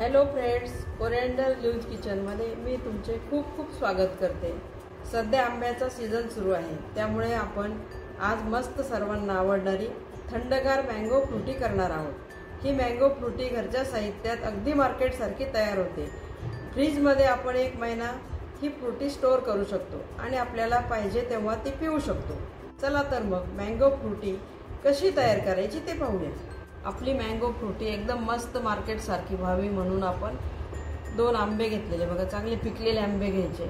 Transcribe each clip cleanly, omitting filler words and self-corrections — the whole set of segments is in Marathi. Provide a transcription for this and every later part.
हॅलो फ्रेंड्स, कोरिएंडर ल्यूज किचनमध्ये मी तुमचे खूप खूप स्वागत करते। सध्या आंब्याचा सीझन सुरू आहे, त्यामुळे आपण आज मस्त सर्वांना आवडणारी थंडगार मँगो फ्रुटी करणार आहोत। ही मँगो फ्रुटी घरच्या साहित्यात अगदी मार्केटसारखी तयार होते। फ्रीजमध्ये आपण 1 महिना ही फ्रुटी स्टोअर करू शकतो आणि आपल्याला पाहिजे तेव्हा ती पिऊ शकतो। चला तर मग मँगो फ्रुटी कशी तयार करायची ते पाहूया। आपली मँगो फ्रुटी एकदम मस्त मार्केट सारखी व्हावी म्हणून आपण 2 आंबे घेतलेले, बघा चांगले पिकलेले आंबे घ्यायचे।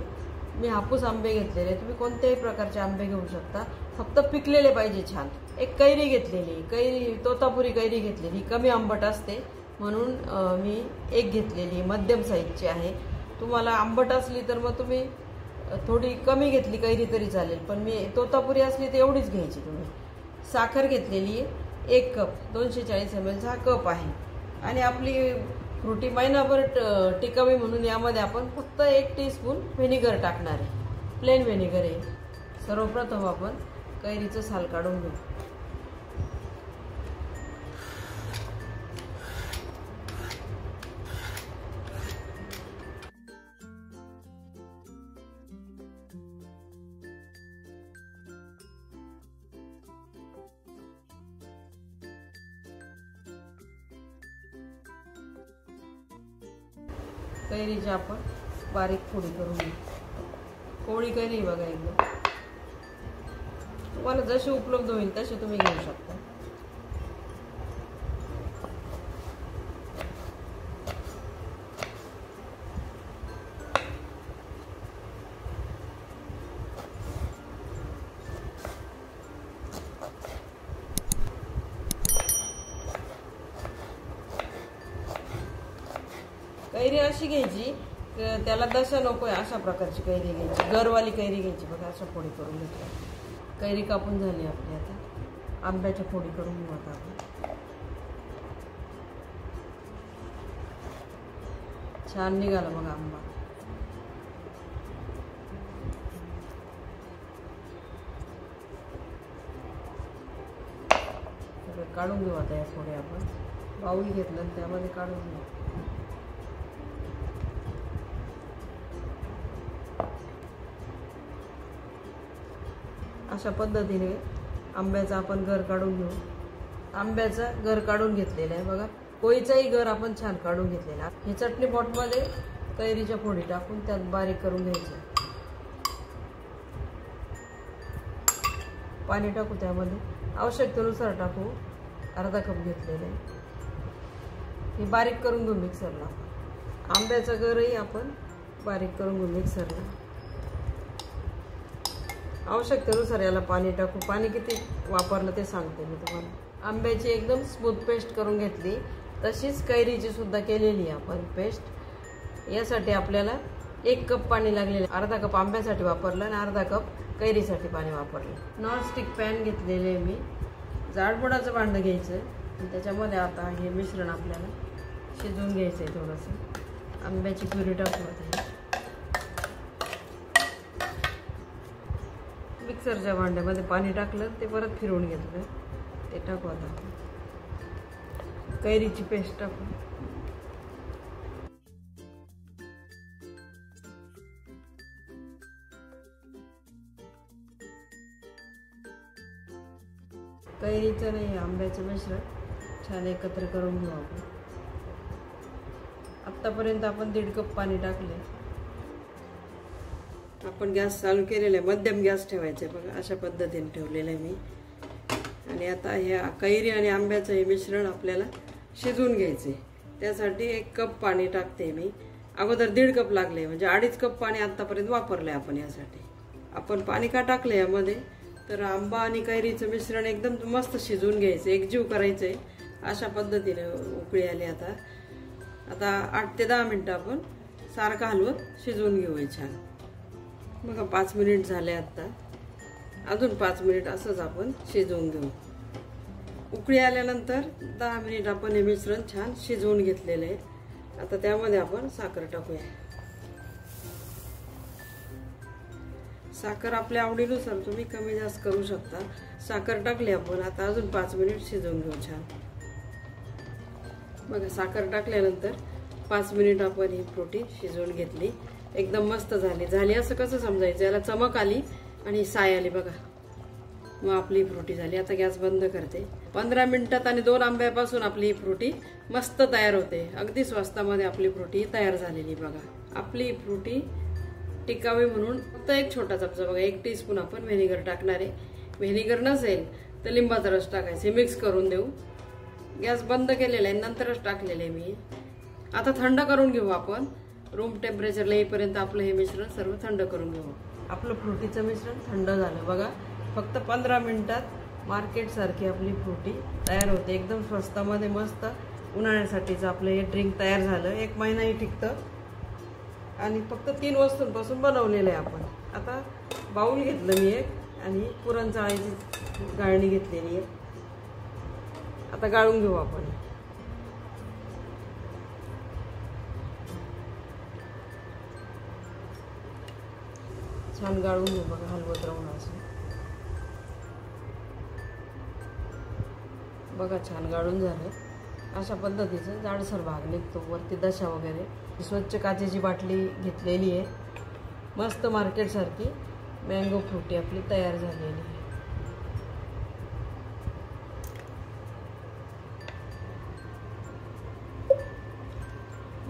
मी हापूस आंबे घेतलेले, तुम्ही कोणत्याही प्रकारचे आंबे घेऊ शकता, फक्त पिकलेले पाहिजे छान। एक कैरी घेतलेली, कैरी तोतापुरी कैरी घेतलेली, कमी आंबट असते म्हणून मी एक घेतलेली, मध्यम साईजची आहे। तुम्हाला आंबट असली तर मग तुम्ही थोडी कमी घेतली कैरी तरी चालेल, पण मी तोतापुरी असली तर एवढीच घ्यायची तुम्ही। साखर घेतलेली 1 कप, 240 ml चा कप आहे। आणि आपली फ्रुटी महिनाभर टिकावी म्हणून यामध्ये आपण फक्त 1 टीस्पून व्हिनेगर टाकणार आहे, प्लेन व्हिनेगर आहे। सर्वप्रथम आपण कैरीचं साल काढून घेऊ। कैरीची आपण बारीक फोडी करून घेऊ। कोवळी कैरी बघा एकदम, तुम्हाला जशी उपलब्ध होईल तशी तुम्ही घेऊ शकता। कैरी अशी घ्यायची त्याला दशा नको आहे, अशा प्रकारची कैरी घ्यायची, गरवाली कैरी घ्यायची। बघा अशा फोडी करून घेतल्या। कैरी कापून झाली आपली, आता आंब्याच्या फोडी करून घेऊ। आता आपण छान निघाला बघा आंबा। काढून घेऊ आता या फोडी। आपण बाऊल घेतलं त्यामध्ये काढून घेऊ। अशा पद्धतीने आंब्याचा आपण गर काढून घेऊ। आंब्याचा गर काढून घेतलेला आहे बघा, कोळीचाही गर आपण छान काढून घेतलेला। हे चटणी पॉटमध्ये कैरीच्या फोडी टाकून त्यात बारीक करून घ्यायचं। पाणी टाकू, त्यामध्ये आवश्यकतेनुसार टाकू। अर्धा कप घेतलेले हे बारीक करून घेऊ मिक्सरला। आंब्याचा गरही आपण बारीक करून घेऊ मिक्सरला। आवश्यकतेनुसार याला पाणी टाकू। पाणी किती वापरलं ते सांगते मी तुम्हाला। आंब्याची एकदम स्मूथ पेस्ट करून घेतली, तशीच कैरीची सुद्धा केलेली आपण पेस्ट। यासाठी आपल्याला 1 कप पाणी लागलेले, अर्धा कप आंब्यासाठी वापरलं आणि अर्धा कप कैरीसाठी पाणी वापरलं। नॉनस्टिक पॅन घेतलेले मी, जाडबुडाचं भांडं घ्यायचं आणि त्याच्यामध्ये आता हे मिश्रण आपल्याला शिजवून घ्यायचं आहे। थोडंसं आंब्याची प्युरी टाकू। आता मिक्सरच्या भांड्यामध्ये पाणी टाकलं, ते परत फिरवून घेतलं, ते टाकू। आता कैरीची पेस्ट टाकू। कैरीचं नाही, आंब्याचं मिश्रण छान एकत्र करून घेऊ आपण। आतापर्यंत आपण 1.5 कप पाणी टाकले। आपण गॅस चालू केलेला आहे, मध्यम गॅस ठेवायचा आहे बघा, अशा पद्धतीने ठेवलेलं आहे मी। आणि आता ह्या कैरी आणि आंब्याचं हे मिश्रण आपल्याला शिजवून घ्यायचं आहे। त्यासाठी 1 कप पाणी टाकते मी। अगोदर 1.5 कप लागले, म्हणजे 2.5 कप पाणी आतापर्यंत वापरलं आहे आपण यासाठी। आपण पाणी का टाकलं यामध्ये, तर आंबा आणि कैरीचं मिश्रण एकदम मस्त शिजवून घ्यायचं, एकजीव करायचं आहे। अशा पद्धतीने उकळी आली। आता 8 ते 10 मिनिटं आपण सारखं हलवत शिजवून घेऊया छान। बघा 5 मिनिट झाले, आता अजून 5 मिनिट असंच आपण शिजवून घेऊ। उकळी आल्यानंतर 10 मिनिट आपण हे मिश्रण छान शिजवून घेतलेलं आहे। आता त्यामध्ये आपण साखर टाकूया। साखर आपल्या आवडीनुसार तुम्ही कमी जास्त करू शकता। साखर टाकली आपण, आता अजून 5 मिनिट शिजवून घेऊ छान। बघा साखर टाकल्यानंतर 5 मिनिट आपण ही फ्रुटी शिजवून घेतली. एकदम मस्त झाली असं कसं समजायचं, याला चमक आली आणि साय आली बघा, मग आपली फ्रुटी झाली. आता गॅस बंद करते. 15 मिनिटात आणि 2 आंब्यापासून आपली ही फ्रुटी मस्त तयार होते. अगदी स्वस्तामध्ये आपली फ्रुटी तयार झालेली बघा. आपली फ्रुटी टिकावी म्हणून फक्त एक छोटा चमचा बघा 1 टीस्पून आपण व्हिनेगर टाकणार आहे. व्हिनेगर नसेल तर लिंबाचा रस टाकायचे. मिक्स करून देऊ. गॅस बंद केलेला आहे, नंतरच टाकलेले मी. आता थंड करून घेऊ आपण. रूम टेम्परेचरला येईपर्यंत आपलं हे मिश्रण सर्व थंड करून घेऊ. आपलं फ्रुटीचं मिश्रण थंड झालं बघा. फक्त 15 मिनिटात मार्केट सारखी आपली फ्रुटी तयार होते. एकदम स्वस्तामध्ये मस्त उन्हाळ्यासाठीचं आपलं हे ड्रिंक तयार झालं. 1 महिनाही टिकतं आणि फक्त 3 वस्तूंपासून बनवलेलं आहे आपण. आता बाऊल घेतलं मी एक आणि पुरणचाळीची गाळणी घेतलेली आहे. आता गाळून घेऊ आपण. छान गाळून घेऊ बघा, हलवत राहून असं बघा. छान गाळून झालं. अशा पद्धतीचं जाडसर भाग निघतो. वरती दशा वगैरे. स्वच्छ काचेची बाटली घेतलेली आहे. मस्त मार्केटसारखी मँगो फ्रुटी आपली तयार झालेली आहे.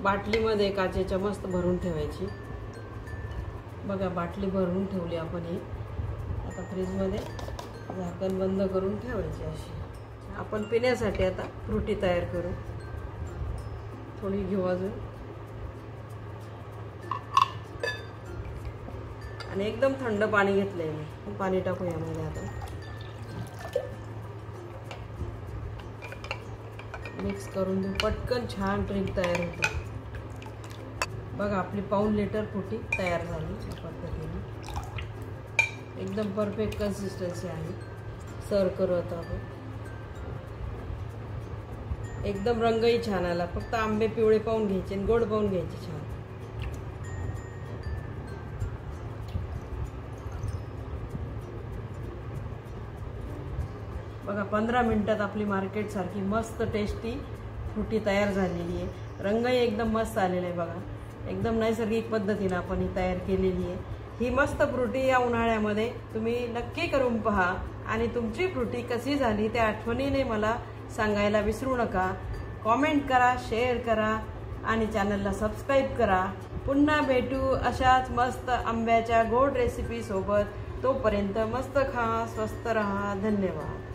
बाटलीमध्ये काचेच्या मस्त भरून ठेवायची बघा. बाटली भरून ठेवली आपण ही. आता फ्रीजमध्ये झाकण बंद करून ठेवायची अशी. आपण पिण्यासाठी आता फ्रुटी तयार करू. थोडी घेऊ अजून आणि एकदम थंड पाणी घेतलंय मी. पाणी टाकू यामध्ये. आता मिक्स करून देऊ. पटकन छान ड्रिंक तयार होतं बघा. आपली पाऊण लिटर फ्रुटी तयार झाली अशा पद्धतीने. एकदम परफेक्ट कन्सिस्टन्सी आहे. सर्व करू आता आपण. एकदम रंगही छान आला. फक्त आंबे पिवळे पाहून घ्यायचे आणि गोड पाहून घ्यायचे छान. बघा 15 मिनिटात आपली मार्केट सारखी मस्त टेस्टी फ्रुटी तयार झालेली आहे. रंगही एकदम मस्त आलेला आहे बघा. एकदम नैसर्गिक पद्धतीने आपण ही तयार केलेली आहे. ही मस्त फ्रुटी या उन्हाळ्यामध्ये तुम्ही नक्की करून पहा आणि तुमची फ्रुटी कशी झाली त्या आठवणीने मला सांगायला विसरू नका. कॉमेंट करा, शेअर करा आणि चॅनलला सबस्क्राईब करा. पुन्हा भेटू अशाच मस्त आंब्याच्या गोड रेसिपी सोबत. तोपर्यंत मस्त खा, स्वस्त रहा. धन्यवाद.